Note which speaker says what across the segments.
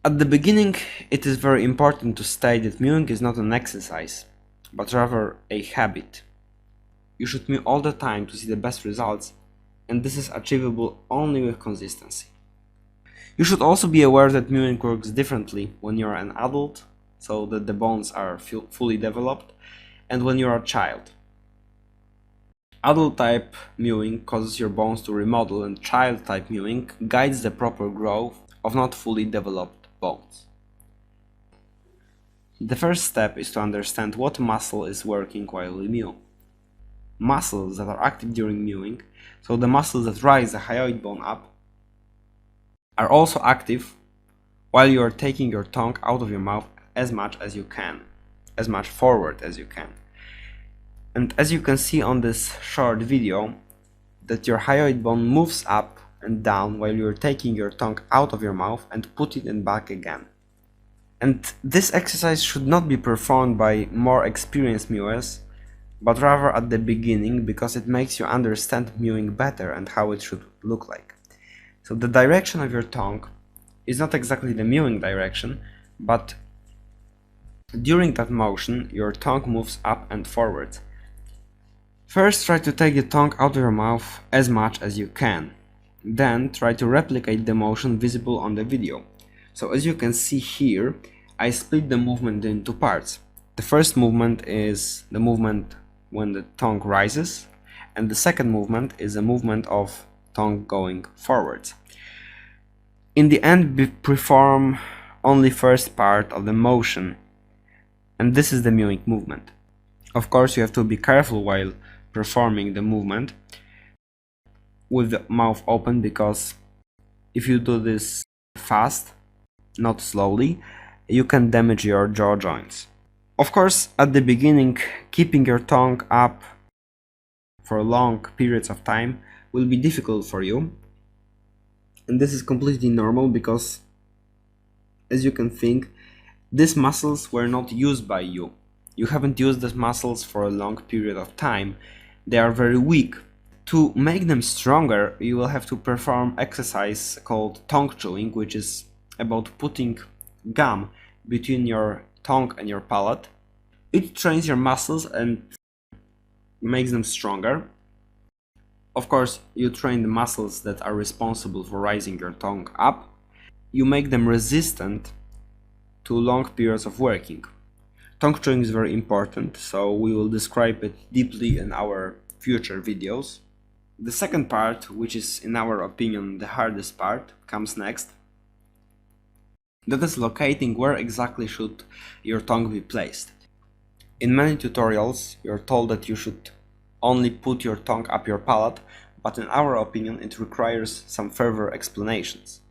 Speaker 1: At the beginning, it is very important to state that mewing is not an exercise, but rather a habit. You should mew all the time to see the best results, and this is achievable only with consistency. You should also be aware that mewing works differently when you're an adult, so that the bones are fully developed, and when you're a child. Adult type mewing causes your bones to remodel, and child type mewing guides the proper growth of not fully developed bones. The first step is to understand what muscle is working while we mew. Muscles that are active during mewing, so the muscles that rise the hyoid bone up, are also active while you are taking your tongue out of your mouth as much as you can, as much forward as you can. And as you can see on this short video, that your hyoid bone moves up and down while you're taking your tongue out of your mouth and putting it back again. And this exercise should not be performed by more experienced mewers, but rather at the beginning, because it makes you understand mewing better and how it should look like. So the direction of your tongue is not exactly the mewing direction, but during that motion your tongue moves up and forward. First, try to take the tongue out of your mouth as much as you can. Then try to replicate the motion visible on the video. So as you can see here, I split the movement into parts. The first movement is the movement when the tongue rises, and the second movement is a movement of tongue going forwards. In the end, perform only first part of the motion, and this is the mewing movement. Of course, you have to be careful while performing the movement with the mouth open, because if you do this fast, not slowly, you can damage your jaw joints. Of course, at the beginning, keeping your tongue up for long periods of time will be difficult for you, and this is completely normal because, as you can think, these muscles were not used by you. You haven't used these muscles for a long period of time. They are very weak. To make them stronger, you will have to perform exercise called tongue chewing, which is about putting gum between your tongue and your palate. It trains your muscles and makes them stronger. Of course, you train the muscles that are responsible for raising your tongue up. You make them resistant to long periods of working. Tongue chewing is very important, so we will describe it deeply in our future videos. The second part, which is in our opinion the hardest part, comes next. That is locating where exactly should your tongue be placed. In many tutorials, you're told that you should only put your tongue up your palate, but in our opinion it requires some further explanations.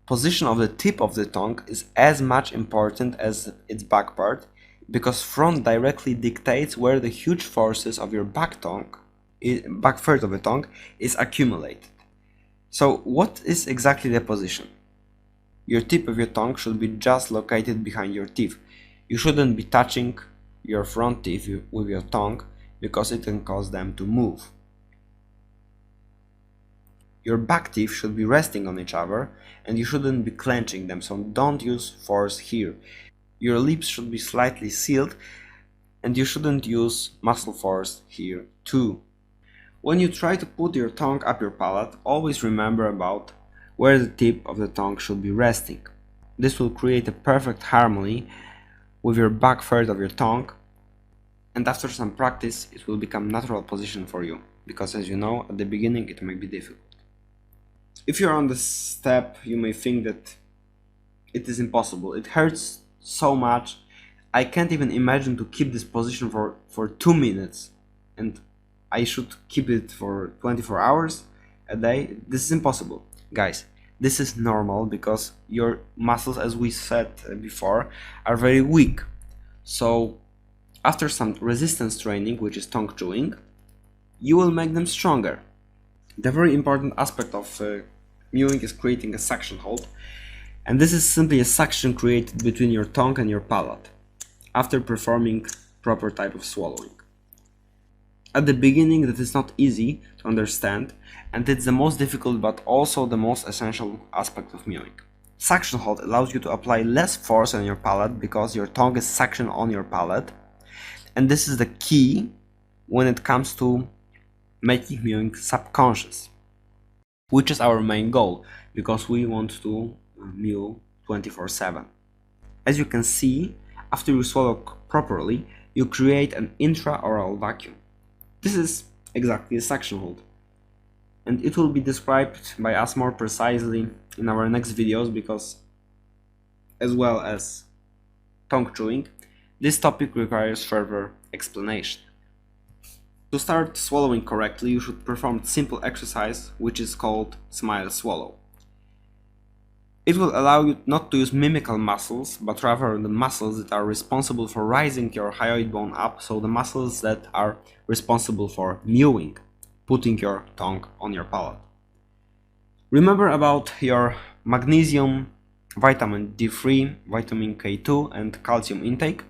Speaker 1: Position of the tip of the tongue is as much important as its back part, because front directly dictates where the huge forces of your back third of the tongue is accumulated. So what is exactly the position? Your tip of your tongue should be just located behind your teeth. You shouldn't be touching your front teeth with your tongue, because it can cause them to move. Your back teeth should be resting on each other, and you shouldn't be clenching them, so don't use force here. Your lips should be slightly sealed, and you shouldn't use muscle force here too. When you try to put your tongue up your palate, always remember about where the tip of the tongue should be resting. This will create a perfect harmony with your back third of your tongue, and after some practice it will become natural position for you, because as you know, at the beginning it may be difficult. If you're on this step, you may think that it is impossible. It hurts so much. I can't even imagine to keep this position for 2 minutes, and I should keep it for 24 hours a day. This is impossible. Guys, this is normal because your muscles, as we said before, are very weak. So after some resistance training, which is tongue chewing, you will make them stronger. The very important aspect of mewing is creating a suction hold, and this is simply a suction created between your tongue and your palate after performing proper type of swallowing. At the beginning, that is not easy to understand, and it's the most difficult but also the most essential aspect of mewing. Suction hold allows you to apply less force on your palate because your tongue is suctioned on your palate, and this is the key when it comes to making mewing subconscious, which is our main goal because we want to mew 24/7. As you can see, after you swallow properly, you create an intraoral vacuum. This is exactly a suction hold, and it will be described by us more precisely in our next videos because, as well as tongue chewing, this topic requires further explanation. To start swallowing correctly, you should perform a simple exercise which is called smile swallow. It will allow you not to use mimical muscles, but rather the muscles that are responsible for raising your hyoid bone up, so the muscles that are responsible for mewing, putting your tongue on your palate. Remember about your magnesium, vitamin D3, vitamin K2 and calcium intake,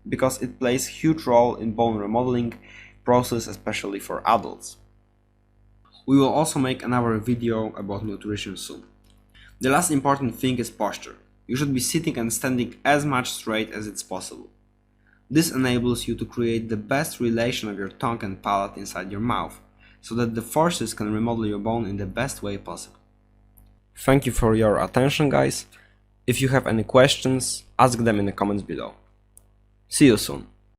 Speaker 1: because it plays a huge role in bone remodeling process, especially for adults. We will also make another video about nutrition soon. The last important thing is posture. You should be sitting and standing as much straight as it's possible. This enables you to create the best relation of your tongue and palate inside your mouth, so that the forces can remodel your bone in the best way possible. Thank you for your attention, guys. If you have any questions, ask them in the comments below. See you soon.